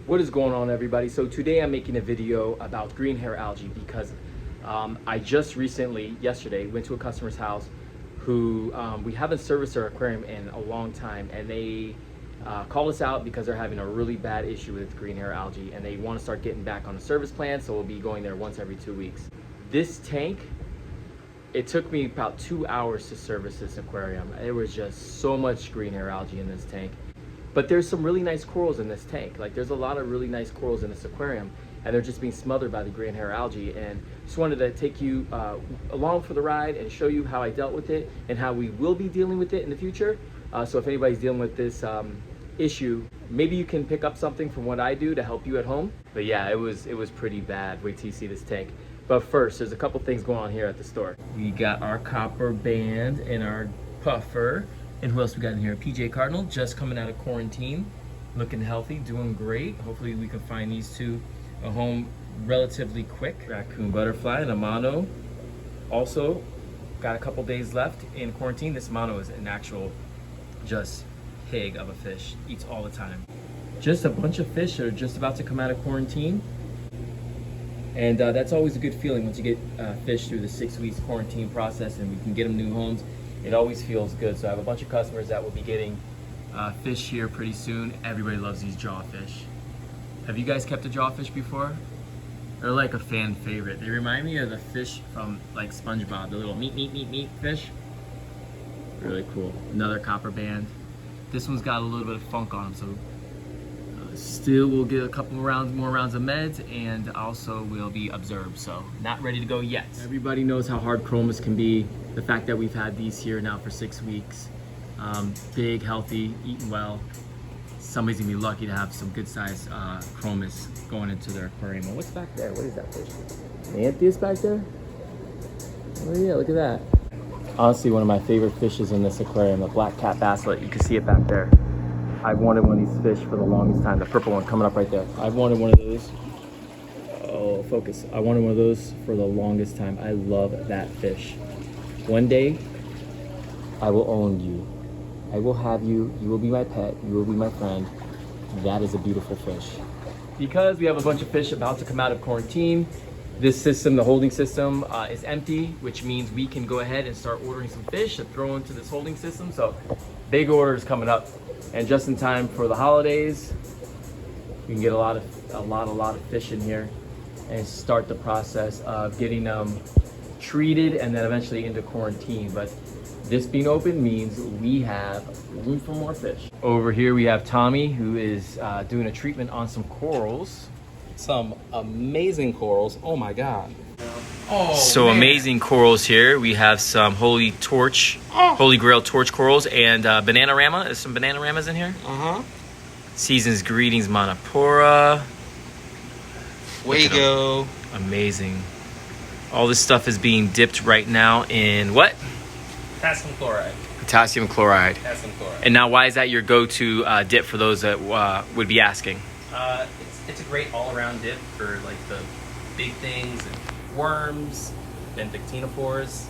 What is going on, everybody? So today I'm making a video about green hair algae because I just recently, yesterday, went to a customer's house who we haven't serviced their aquarium in a long time, and they called us out because they're having a really bad issue with green hair algae, and they want to start getting back on the service plan, so we'll be going there once every 2 weeks. This tank, it took me about 2 hours to service this aquarium. There was just so much green hair algae in this tank. But there's some really nice corals in this tank. Like, there's a lot of really nice corals in this aquarium, and they're just being smothered by the green hair algae. And just wanted to take you along for the ride and show you how I dealt with it and how we will be dealing with it in the future. So if anybody's dealing with this issue, maybe you can pick up something from what I do to help you at home. But yeah, it was pretty bad. Wait till you see this tank. But first, there's a couple things going on here at the store. We got our copper band and our puffer. And who else we got in here? PJ Cardinal, just coming out of quarantine, looking healthy, doing great. Hopefully we can find these two a home relatively quick. Raccoon butterfly and a mono. Also got a couple days left in quarantine. This mono is an actual just pig of a fish, eats all the time. Just a bunch of fish that are just about to come out of quarantine. And that's always a good feeling once you get fish through the 6 weeks quarantine process and we can get them new homes. It always feels good. So I have a bunch of customers that will be getting fish here pretty soon. Everybody loves these jawfish. Have you guys kept a jawfish before? They're like a fan favorite. They remind me of the fish from like SpongeBob, the little meat fish. Really cool. Another copper band. This one's got a little bit of funk on them, so still we'll get a couple more rounds of meds, and also will be observed, so not ready to go yet. Everybody knows how hard chromis can be. The fact that we've had these here now for 6 weeks, big, healthy, eating well. Somebody's gonna be lucky to have some good sized chromis going into their aquarium. And what's back there? What is that fish? Anthias back there? Oh yeah, look at that. Honestly, one of my favorite fishes in this aquarium, the black cat basslet. You can see it back there. I've wanted one of these fish for the longest time. The purple one coming up right there. I've wanted one of those. Oh, focus. I wanted one of those for the longest time. I love that fish. One day, I will own you. I will have you. You will be my pet. You will be my friend. That is a beautiful fish. Because we have a bunch of fish about to come out of quarantine, this system, the holding system, is empty, which means we can go ahead and start ordering some fish to throw into this holding system. So, big orders coming up. And just in time for the holidays, we can get a lot of fish in here and start the process of getting them treated and then eventually into quarantine. But this being open means we have room for more fish. Over here we have Tommy, who is doing a treatment on some corals. Some amazing corals. Oh my God. Oh, so man. Amazing corals here. We have some Holy Grail torch corals and Bananarama. There's some Bananaramas in here. Season's Greetings Monopora. Fuego. Amazing. All this stuff is being dipped right now in what? Potassium chloride. Potassium chloride. Potassium chloride. And now, why is that your go-to dip for those that would be asking? It's a great all-around dip for like the big things and worms, benthictinophores.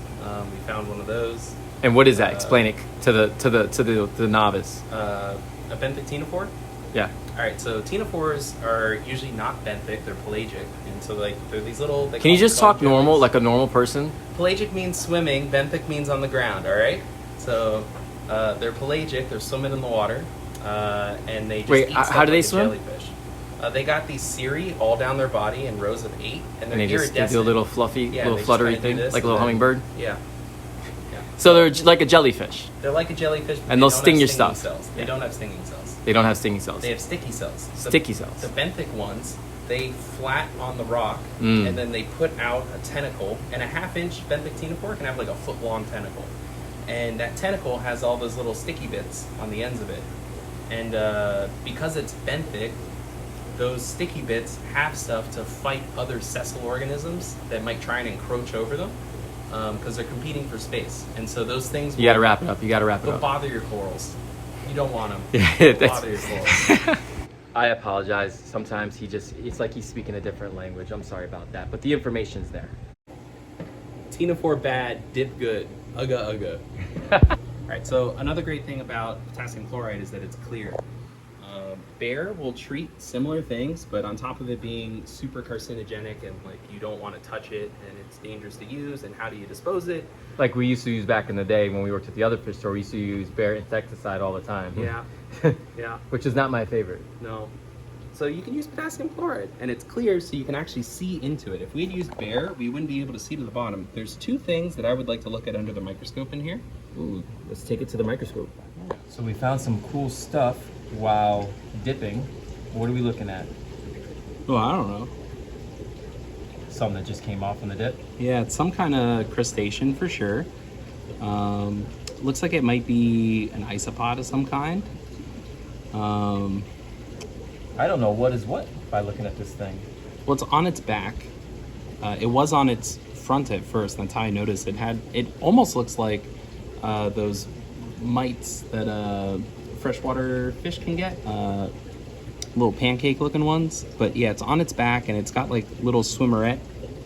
We found one of those. And what is that? Explain it to the novice. A benthictinophore? Yeah. All right. So ctenophores are usually not benthic; they're pelagic, and so like they're these little. Can you just talk normal, like a normal person? Pelagic means swimming. Benthic means on the ground. All right. So they're pelagic. They're swimming in the water, and they just eat stuff how do they like swim? Jellyfish. They got these cirri all down their body in rows of 8, and they're they do a little fluffy, little fluttery thing, like a little hummingbird. Yeah. So they're like a jellyfish. They're like a jellyfish, and they'll sting your stuff. Cells. They don't have stinging cells. They don't have stinging cells. They have sticky cells. Sticky cells. The benthic ones, they flat on the rock, and then they put out a tentacle, and a half-inch benthic ctenophore can have like a foot-long tentacle. And that tentacle has all those little sticky bits on the ends of it. And because it's benthic, those sticky bits have stuff to fight other sessile organisms that might try and encroach over them, because they're competing for space. And so those things you gotta wrap it up. They'll bother your corals. You don't want them. They'll bother your corals. I apologize. Sometimes it's like he's speaking a different language. I'm sorry about that. But the information's there. Ctenophore bad, dip good. Ugga ugga. All right, so another great thing about potassium chloride is that it's clear. bear will treat similar things, but on top of it being super carcinogenic and like you don't want to touch it and it's dangerous to use, and how do you dispose it? Like we used to use back in the day when we worked at the other fish store, we used to use bear insecticide all the time. Yeah, yeah. Which is not my favorite. No. So you can use potassium chloride, and it's clear so you can actually see into it. If we had used bear, we wouldn't be able to see to the bottom. There's two things that I would like to look at under the microscope in here. Ooh, let's take it to the microscope. So we found some cool stuff while dipping. What are we looking at? Oh, I don't know. Something that just came off on the dip? Yeah, it's some kind of crustacean for sure. Looks like it might be an isopod of some kind. I don't know what is what by looking at this thing. Well, it's on its back. It was on its front at first. That's how I noticed it almost looks like those mites that freshwater fish can get. Little pancake looking ones. But yeah, it's on its back and it's got like little swimmerette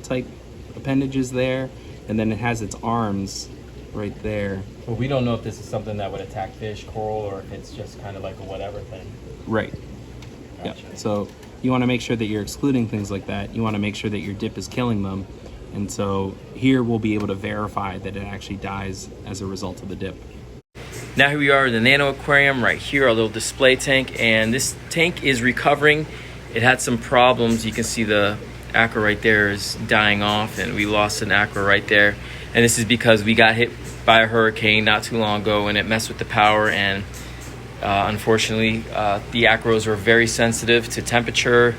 type appendages there. And then it has its arms right there. Well, we don't know if this is something that would attack fish, coral, or if it's just kind of like a whatever thing. Right. Gotcha. Yeah. So you want to make sure that you're excluding things like that. You want to make sure that your dip is killing them. And so here we'll be able to verify that it actually dies as a result of the dip. Now here we are in the Nano Aquarium right here, our little display tank, and this tank is recovering. It had some problems. You can see the aqua right there is dying off, and we lost an aqua right there. And this is because we got hit by a hurricane not too long ago, and it messed with the power, and unfortunately the aquas were very sensitive to temperature,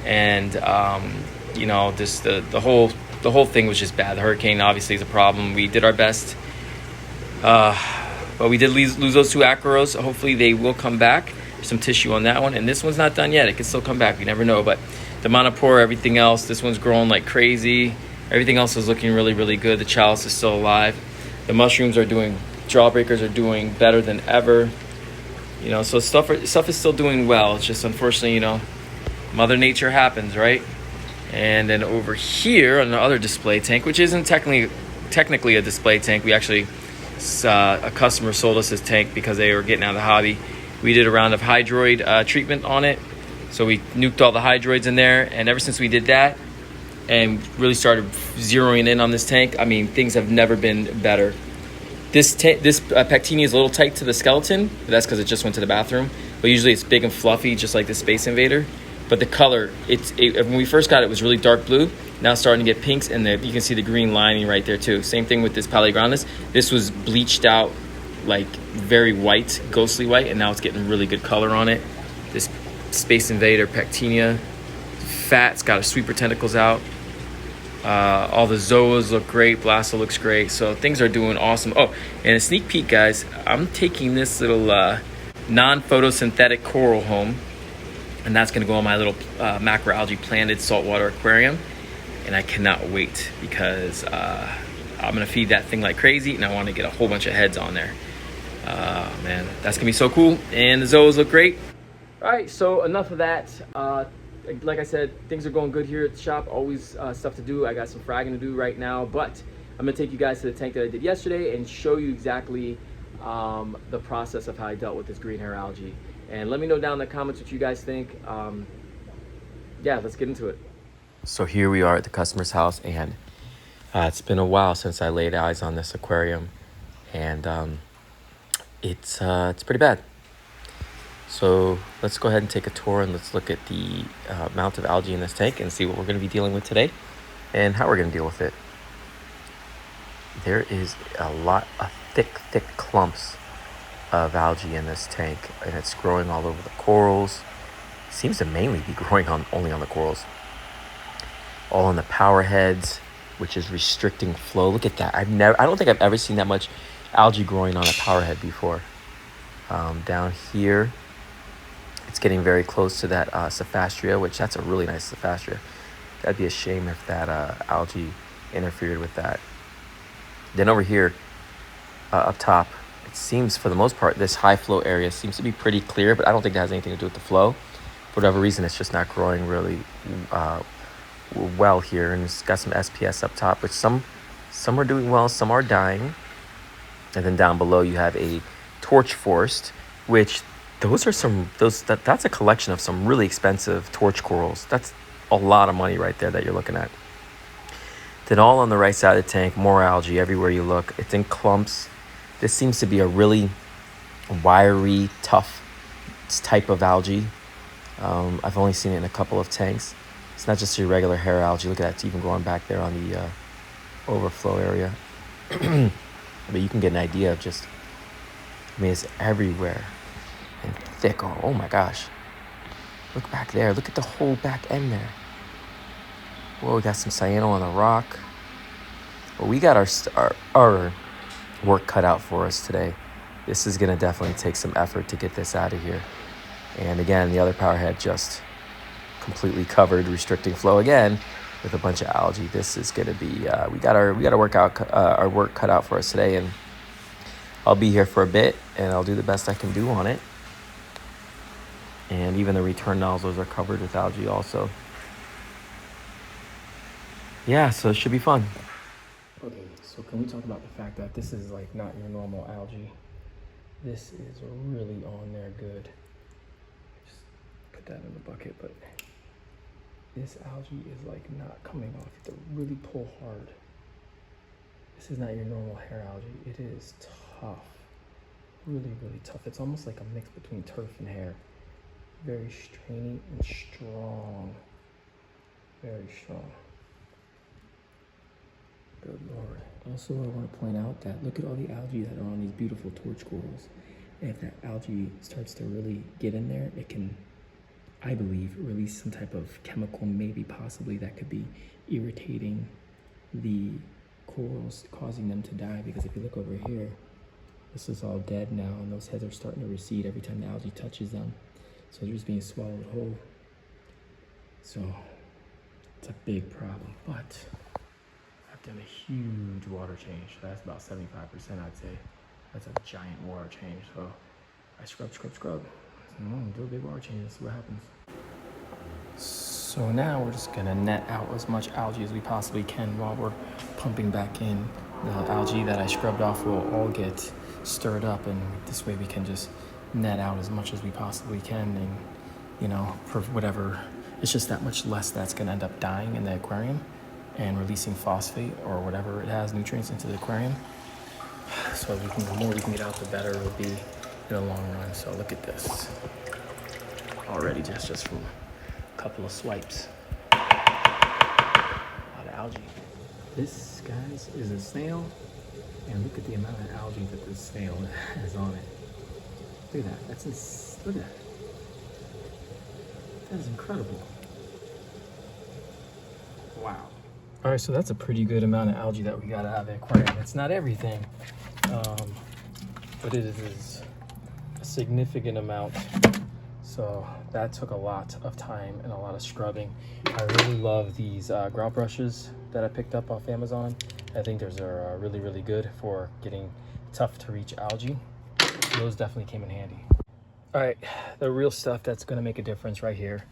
and you know, just the whole thing was just bad. The hurricane obviously is a problem. We did our best, but we did lose those two aquaros. Hopefully they will come back. There's some tissue on that one, and this one's not done yet. It can still come back. We never know. But the monopore, everything else, this one's growing like crazy. Everything else is looking really, really good. The chalice is still alive. The mushrooms are doing, jawbreakers are doing better than ever. You know, so stuff is still doing well. It's just unfortunately, you know, Mother Nature happens, right? And then over here on the other display tank, which isn't technically a display tank, we actually a customer sold us this tank because they were getting out of the hobby. We did a round of hydroid treatment on it, so we nuked all the hydroids in there. And ever since we did that and really started zeroing in on this tank, I mean, things have never been better. This Pectinia is a little tight to the skeleton, but that's because it just went to the bathroom. But usually it's big and fluffy, just like the Space Invader. But the color, when we first got it, it was really dark blue. Now it's starting to get pinks, and you can see the green lining right there too. Same thing with this Paleograndus. This was bleached out, like very white, ghostly white, and now it's getting really good color on it. This Space Invader Pectinia, fat, it's got its sweeper tentacles out. All the zoas look great. Blasta looks great. So things are doing awesome. Oh, and a sneak peek, guys. I'm taking this little non-photosynthetic coral home, and that's going to go on my little macroalgae planted saltwater aquarium. And I cannot wait because I'm going to feed that thing like crazy, and I want to get a whole bunch of heads on there. Man, that's going to be so cool. And the zoas look great. All right, so enough of that. Like I said, things are going good here at the shop. Always stuff to do. I got some fragging to do right now, but I'm gonna take you guys to the tank that I did yesterday and show you exactly the process of how I dealt with this green hair algae. And let me know down in the comments what you guys think. Yeah, let's get into it. So here we are at the customer's house, and it's been a while since I laid eyes on this aquarium, and it's pretty bad. So let's go ahead and take a tour, and let's look at the amount of algae in this tank and see what we're going to be dealing with today and how we're going to deal with it. There is a lot of thick clumps of algae in this tank, and it's growing all over the corals. It seems to mainly be growing only on the corals. All on the power heads, which is restricting flow. Look at that. I don't think I've ever seen that much algae growing on a power head before. Down here, it's getting very close to that Cephastria, which that's a really nice Cephastria. That'd be a shame if that algae interfered with that. Then over here, up top, it seems for the most part, this high flow area seems to be pretty clear, but I don't think that has anything to do with the flow. For whatever reason, it's just not growing really well here. And it's got some SPS up top, which some are doing well, some are dying. And then down below, you have a torch forest, which those are that's a collection of some really expensive torch corals. That's a lot of money right there that you're looking at. Then all on the right side of the tank, more algae everywhere you look. It's in clumps. This seems to be a really wiry, tough type of algae. I've only seen it in a couple of tanks. It's not just your regular hair algae. Look at that, it's even going back there on the overflow area. But you can get an idea of just, I mean, it's everywhere and thick. Oh my gosh. Look back there. Look at the whole back end there. Whoa, we got some cyano on the rock. Well, we got our work cut out for us today. This is going to definitely take some effort to get this out of here. And again, the other power head just completely covered, restricting flow again with a bunch of algae. This is going to be, we got our work cut out for us today, and I'll be here for a bit and I'll do the best I can do on it. And even the return nozzles are covered with algae also. Yeah, so it should be fun. Okay, so can we talk about the fact that this is like not your normal algae? This is really on there good. Just put that in the bucket, but this algae is like not coming off. You have to really pull hard. This is not your normal hair algae. It is tough, really, really tough. It's almost like a mix between turf and hair. Very strainy and strong, very strong. Good Lord. Also, I want to point out that look at all the algae that are on these beautiful torch corals. And if that algae starts to really get in there, it can, I believe, release some type of chemical, maybe possibly that could be irritating the corals, causing them to die. Because if you look over here, this is all dead now, and those heads are starting to recede every time the algae touches them. So they're just being swallowed whole. So it's a big problem, but I've done a huge water change. That's about 75%, I'd say. That's a giant water change. So I scrub. Do a big water change and see what happens. So now we're just gonna net out as much algae as we possibly can while we're pumping back in. The algae that I scrubbed off will all get stirred up, and this way we can just net out as much as we possibly can, and you know, for whatever, it's just that much less that's going to end up dying in the aquarium and releasing phosphate or whatever it has, nutrients into the aquarium. So the more we can get out, the better it will be in the long run. So look at this already, just from a couple of swipes. A lot of algae. This, guys, is a snail, and look at the amount of algae that this snail has on it. Look at that. Look at that. That is incredible. Wow. All right, so that's a pretty good amount of algae that we got out of the aquarium. It's not everything, but it is a significant amount. So that took a lot of time and a lot of scrubbing. I really love these grout brushes that I picked up off Amazon. I think those are really, really good for getting tough to reach algae. Those definitely came in handy. All right, the real stuff that's gonna make a difference right here.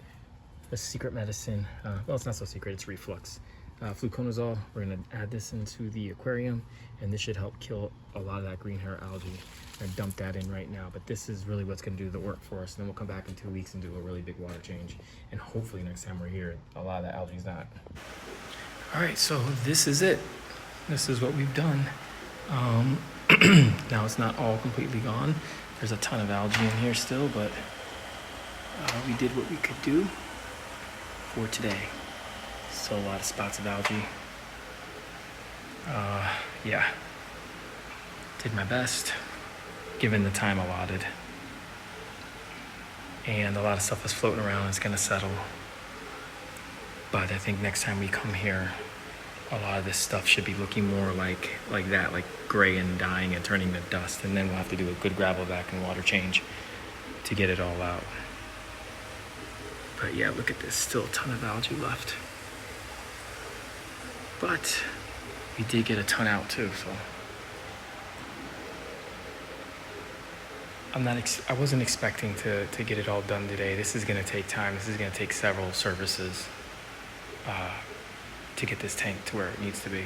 The secret medicine, well, it's not so secret, it's reflux. Fluconazole, we're gonna add this into the aquarium, and this should help kill a lot of that green hair algae. I'm gonna dump that in right now, but this is really what's gonna do the work for us. And then we'll come back in 2 weeks and do a really big water change. And hopefully next time we're here, a lot of that algae's not. All right, so this is it. This is what we've done. Now it's not all completely gone. There's a ton of algae in here still, but we did what we could do for today. Still a lot of spots of algae. Yeah, did my best given the time allotted. And a lot of stuff is floating around, it's gonna settle. But I think next time we come here, a lot of this stuff should be looking more like that, like gray and dying and turning to dust. And then we'll have to do a good gravel vac and water change to get it all out. But yeah, look at this, still a ton of algae left. But we did get a ton out too, so. I wasn't expecting to get it all done today. This is gonna take time. This is gonna take several services to get this tank to where it needs to be.